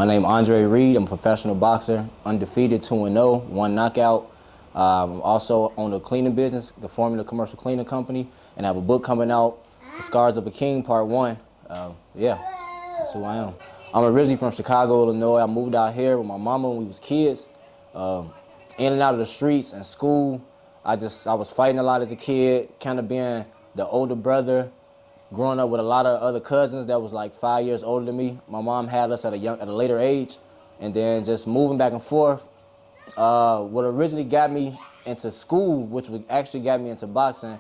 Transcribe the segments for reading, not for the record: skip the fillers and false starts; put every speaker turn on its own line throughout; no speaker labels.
My name Andre Reed. I'm a professional boxer, undefeated, 2-0, one knockout. Also own a cleaning business, the Formula Commercial Cleaning Company, and I have a book coming out, The Scars of a King, Part 1. Yeah, that's who I am. I'm originally from Chicago, Illinois. I moved out here with my mama when we was kids. In and out of the streets and school. I was fighting a lot as a kid, kind of being the older brother, growing up with a lot of other cousins that was like 5 years older than me. My mom had us at a later age, and then just moving back and forth. What originally got me into school, which actually got me into boxing,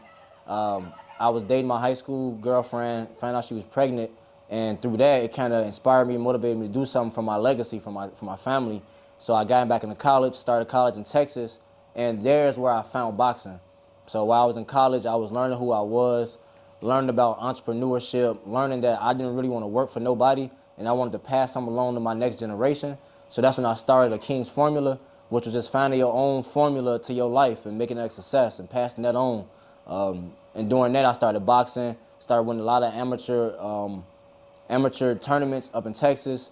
I was dating my high school girlfriend, found out she was pregnant, and through that, it kind of inspired me and motivated me to do something for my legacy, for my family. So I got back into college, started college in Texas, and there's where I found boxing. So while I was in college, I was learning who I was, learning about entrepreneurship, learning that I didn't really want to work for nobody, and I wanted to pass something along to my next generation. So that's when I started a King's Formula, which was just finding your own formula to your life and making it a success and passing that on. And during that, I started boxing, started winning a lot of amateur tournaments up in Texas.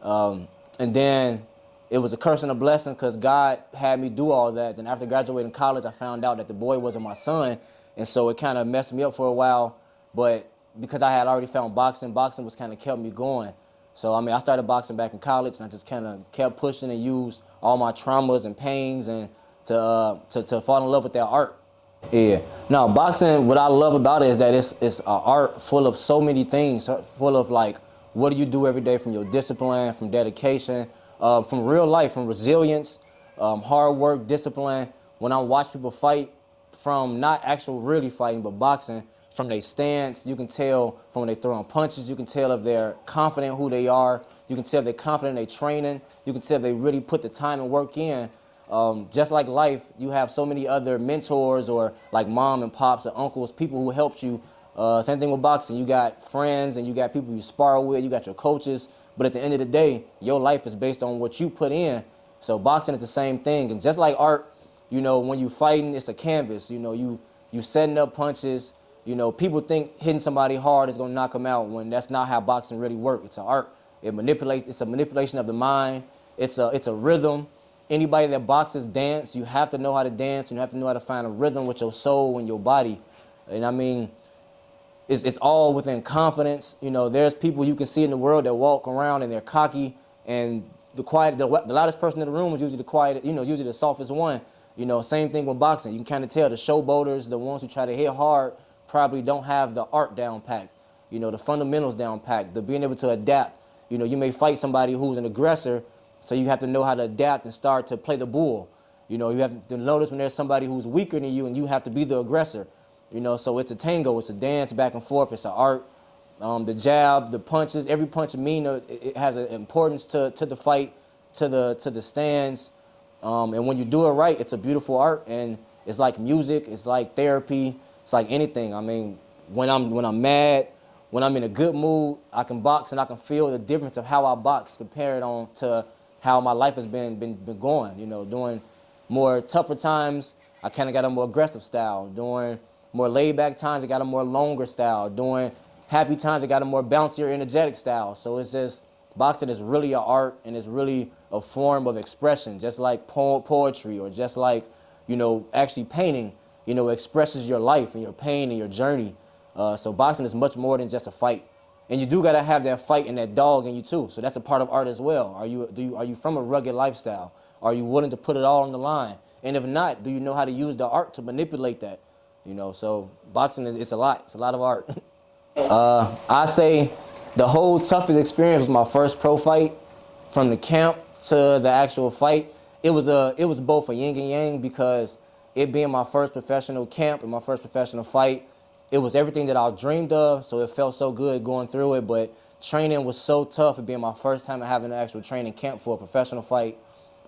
And then it was a curse and a blessing because God had me do all that. Then after graduating college, I found out that the boy wasn't my son. And so it kind of messed me up for a while. But because I had already found boxing was kind of kept me going. So, I mean, I started boxing back in college, and I just kind of kept pushing and used all my traumas and pains and to fall in love with that art. Yeah. Now, boxing, what I love about it is that it's an art full of so many things, full of like, what do you do every day, from your discipline, from dedication, from real life, from resilience, hard work, discipline. When I watch people fight, from not actual really fighting, but boxing, from their stance, you can tell from when they're throwing punches, you can tell if they're confident who they are, you can tell if they're confident in their training, you can tell if they really put the time and work in. Just like life, you have so many other mentors or like mom and pops or uncles, people who helped you. Same thing with boxing. You got friends and you got people you spar with, you got your coaches, but at the end of the day, your life is based on what you put in. So boxing is the same thing. And just like art, you know, when you fighting, it's a canvas. You know, you setting up punches. You know, people think hitting somebody hard is gonna knock them out when that's not how boxing really works. It's an art. It's a manipulation of the mind. It's a rhythm. Anybody that boxes dance, you have to know how to dance. You have to know how to find a rhythm with your soul and your body. And I mean, it's all within confidence. You know, there's people you can see in the world that walk around and they're cocky, and the loudest person in the room is usually the quiet, you know, usually the softest one. You know, same thing with boxing. You can kind of tell the showboaters, the ones who try to hit hard, probably don't have the art down packed, you know, the fundamentals down packed, the being able to adapt. You know, you may fight somebody who's an aggressor, so you have to know how to adapt and start to play the bull. You know, you have to notice when there's somebody who's weaker than you and you have to be the aggressor. You know, so it's a tango, it's a dance back and forth, it's an art. The jab, the punches, every punch mean it has an importance to the fight, to the stands. And when you do it right, it's a beautiful art, and it's like music, it's like therapy, it's like anything. I mean, when I'm mad, when I'm in a good mood, I can box and I can feel the difference of how I box compared on to how my life has been going. You know, during more tougher times, I kind of got a more aggressive style. During more laid back times, I got a more longer style. During happy times, I got a more bouncier, energetic style. So it's just, boxing is really an art, and it's really a form of expression, just like poetry, or just like, you know, actually painting, you know, expresses your life and your pain and your journey. So boxing is much more than just a fight. And you do gotta have that fight and that dog in you too. So that's a part of art as well. Are you from a rugged lifestyle? Are you willing to put it all on the line? And if not, do you know how to use the art to manipulate that? You know, so boxing it's a lot. It's a lot of art. I say the whole toughest experience was my first pro fight. From the camp to the actual fight, it was both a yin and yang, because it being my first professional camp and my first professional fight, it was everything that I dreamed of, so it felt so good going through it, but training was so tough, it being my first time having an actual training camp for a professional fight.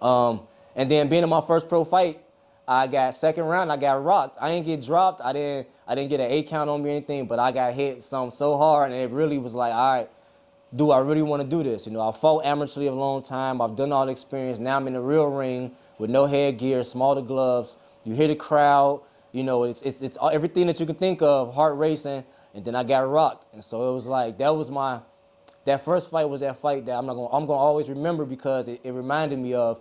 And then being in my first pro fight, I got second round, I got rocked. I didn't get dropped, I didn't get an 8 count on me or anything, but I got hit so hard, and it really was like, all right, do I really want to do this? You know, I fought amateurly a long time, I've done all the experience, now I'm in the real ring with no headgear, smaller gloves, you hear the crowd, you know, it's everything that you can think of, heart racing, and then I got rocked. And so it was like, that was my that first fight was that fight that I'm gonna always remember because it reminded me of,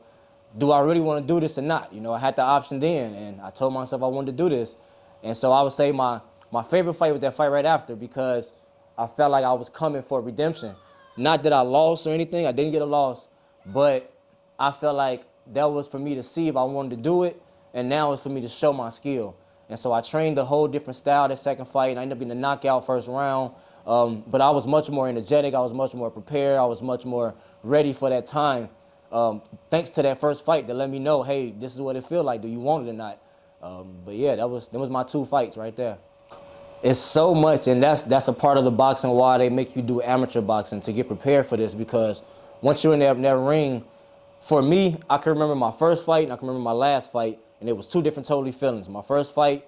do I really want to do this or not? You know, I had the option then, and I told myself I wanted to do this. And so I would say my favorite fight was that fight right after because I felt like I was coming for redemption. Not that I lost or anything, I didn't get a loss, but I felt like that was for me to see if I wanted to do it, and now it's for me to show my skill. And so I trained a whole different style that second fight, and I ended up getting a knockout first round. But I was much more energetic, I was much more prepared, I was much more ready for that time. Thanks to that first fight that let me know, hey, this is what it feels like. Do you want it or not? But yeah, that was my 2 fights right there. It's so much, and that's a part of the boxing why they make you do amateur boxing to get prepared for this. Because once you're in that ring, for me, I can remember my first fight and I can remember my last fight, and it was 2 different totally feelings. My first fight,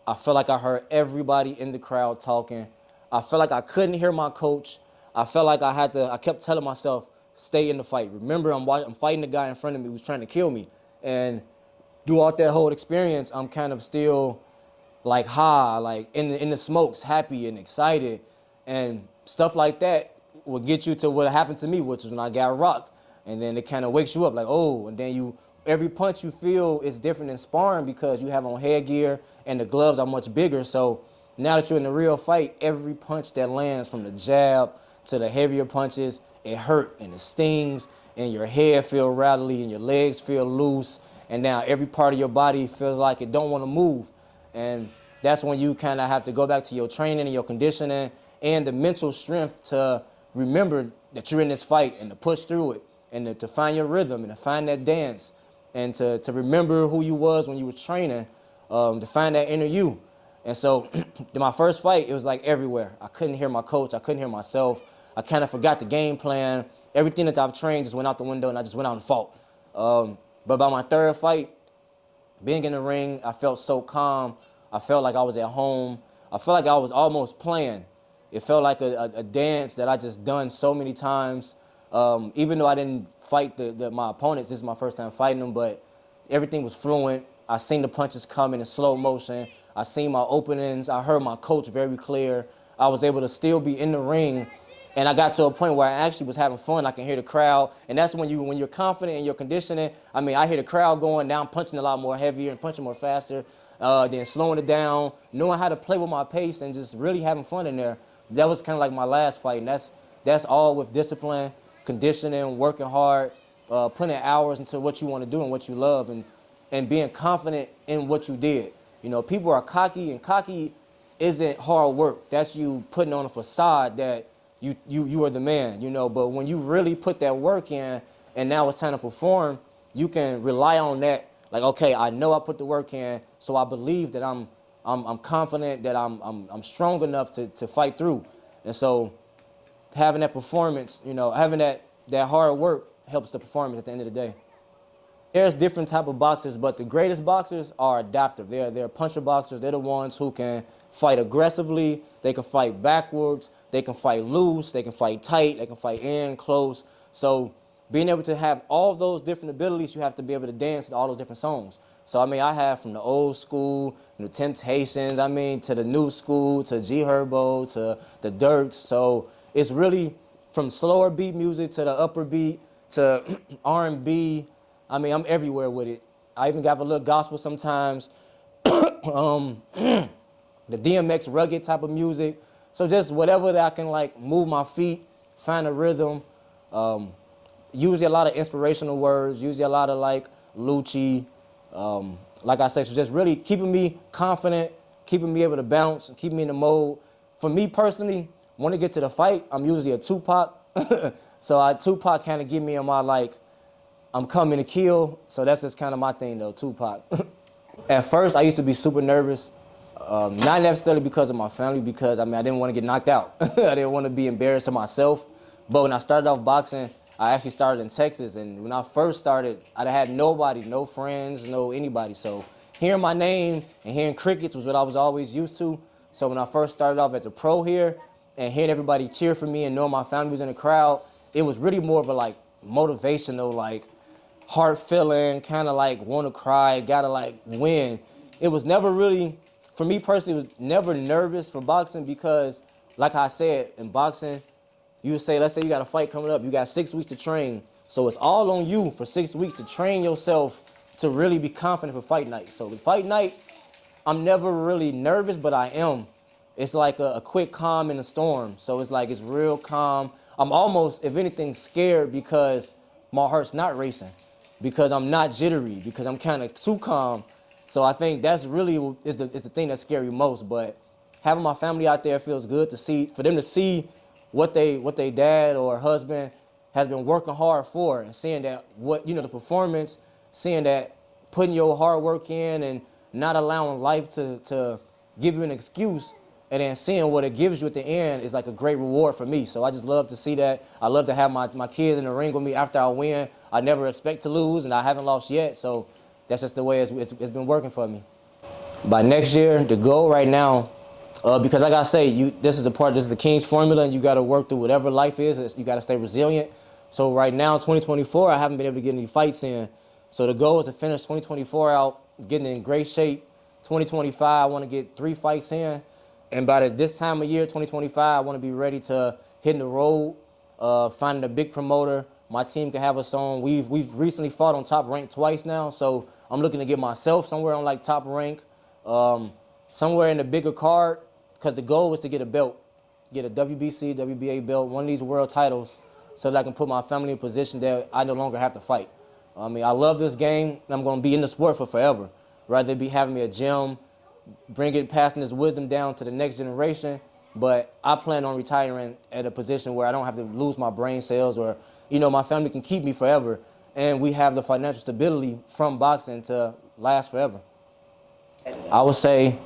I felt like I heard everybody in the crowd talking. I felt like I couldn't hear my coach. I felt like I kept telling myself, stay in the fight. Remember, I'm fighting the guy in front of me who's trying to kill me. And throughout that whole experience, I'm kind of still like high, like in the smokes, happy and excited. And stuff like that will get you to what happened to me, which is when I got rocked. And then it kind of wakes you up like, oh, and then every punch you feel is different than sparring because you have on headgear and the gloves are much bigger. So now that you're in the real fight, every punch that lands from the jab to the heavier punches, it hurt and it stings and your head feel rattly and your legs feel loose. And now every part of your body feels like it don't want to move. And that's when you kind of have to go back to your training and your conditioning and the mental strength to remember that you're in this fight and to push through it and to find your rhythm and to find that dance and to remember who you was when you was training, to find that inner you. And so my first fight, it was like everywhere. I couldn't hear my coach. I couldn't hear myself. I kind of forgot the game plan. Everything that I've trained just went out the window and I just went out and fought. But by my third fight, being in the ring, I felt so calm. I felt like I was at home. I felt like I was almost playing. It felt like a dance that I just done so many times. Even though I didn't fight my opponents, this is my first time fighting them, but everything was fluent. I seen the punches coming in slow motion. I seen my openings. I heard my coach very clear. I was able to still be in the ring. And I got to a point where I actually was having fun. I can hear the crowd. And that's when you're confident in your conditioning. I mean, I hear the crowd going down, punching a lot more heavier and punching more faster, then slowing it down, knowing how to play with my pace and just really having fun in there. That was kind of like my last fight. And that's all with discipline, conditioning, working hard, putting hours into what you want to do and what you love, and being confident in what you did. You know, people are cocky, and cocky isn't hard work. That's you putting on a facade that you are the man, you know. But when you really put that work in and now it's time to perform, you can rely on that. Like, okay, I know I put the work in, so I believe that I'm confident that I'm strong enough to fight through. And so having that performance, you know, having that hard work helps the performance at the end of the day. There's different type of boxers, but the greatest boxers are adaptive. They're puncher boxers. They're the ones who can fight aggressively. They can fight backwards. They can fight loose. They can fight tight. They can fight in, close. So being able to have all of those different abilities, you have to be able to dance to all those different songs. So, I mean, I have from the old school, the Temptations, I mean, to the new school, to G Herbo, to the Dirks. So it's really from slower beat music to the upper beat to R&B. I mean, I'm everywhere with it. I even got a little gospel sometimes. The DMX rugged type of music. So just whatever that I can like move my feet, find a rhythm. Usually a lot of inspirational words, usually a lot of like Lucci. Like I said, so just really keeping me confident, keeping me able to bounce, keeping me in the mode. For me personally, when I get to the fight, I'm usually a Tupac. So Tupac kind of give me in my like, I'm coming to kill. So that's just kind of my thing though, Tupac. At first, I used to be super nervous. Not necessarily because of my family, because I didn't want to get knocked out. I didn't want to be embarrassed to myself. But when I started off boxing, I actually started in Texas. And when I first started, I had nobody, no friends, no anybody. So hearing my name and hearing crickets was what I was always used to. So when I first started off as a pro here and hearing everybody cheer for me and knowing my family was in the crowd, it was really more of a like motivational, like heart feeling, kind of like want to cry, gotta like win. It was never really, for me personally, it was never nervous for boxing because, like I said, in boxing, You say, let's say you got a fight coming up, you got 6 weeks to train. So it's all on you for 6 weeks to train yourself to really be confident for fight night. So the fight night, I'm never really nervous, but I am. It's like a quick calm in a storm. So it's like it's real calm. I'm almost, if anything, scared because my heart's not racing, because I'm not jittery, because I'm kind of too calm. So I think that's really is the thing that's scary most. But having my family out there feels good to see, for them to see what they dad or husband has been working hard for, and seeing that the performance, seeing that putting your hard work in and not allowing life to give you an excuse, and then seeing what it gives you at the end is like a great reward for me. So I just love to see that. I love to have my kids in the ring with me after I win. I never expect to lose, and I haven't lost yet. So that's just the way it's been working for me. By next year, the goal right now, because I gotta say, this is the King's formula, and you gotta work through whatever life is. You gotta stay resilient. So right now, 2024, I haven't been able to get any fights in. So the goal is to finish 2024 out, getting in great shape. 2025, I want to get 3 fights in. And by this time of year, 2025, I want to be ready to hit the road, finding a big promoter. My team can have us on. We've recently fought on Top Rank twice now, so I'm looking to get myself somewhere on like Top Rank, somewhere in the bigger card, because the goal is to get a belt, get a WBC, WBA belt, one of these world titles, so that I can put my family in a position that I no longer have to fight. I mean, I love this game. I'm going to be in the sport for forever. Rather be having me a gym, passing this wisdom down to the next generation. But I plan on retiring at a position where I don't have to lose my brain cells, or, my family can keep me forever. And we have the financial stability from boxing to last forever. I would say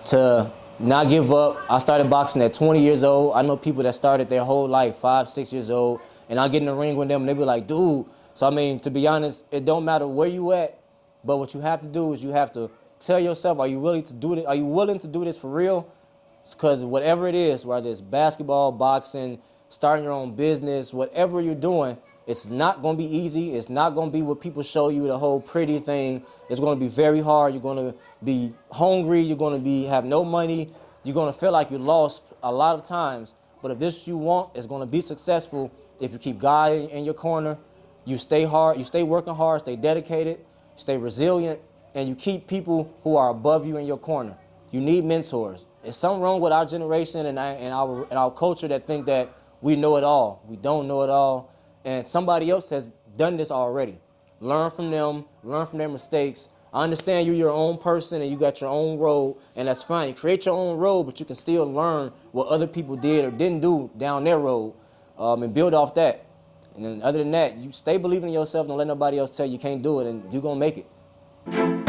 to not give up. I started boxing at 20 years old. I know people that started their whole life, 5, 6 years old, and I get in the ring with them and they be like, dude. So I mean, to be honest, it don't matter where you at, but what you have to do is you have to tell yourself, are you willing to do this? Are you willing to do this for real? Because whatever it is, whether it's basketball, boxing, starting your own business, whatever you're doing, it's not going to be easy. It's not going to be what people show you, the whole pretty thing. It's going to be very hard. You're going to be hungry. You're going to have no money. You're going to feel like you lost a lot of times. But if this is what you want, it's going to be successful if you keep God in your corner. You stay hard, you stay working hard, stay dedicated, stay resilient, and you keep people who are above you in your corner. You need mentors. There's something wrong with our generation and our culture that think that we know it all. We don't know it all, and somebody else has done this already. Learn from them, learn from their mistakes. I understand you're your own person and you got your own road, and that's fine. You create your own road, but you can still learn what other people did or didn't do down their road, and build off that. And then other than that, you stay believing in yourself. Don't let nobody else tell you can't do it, and you're going to make it.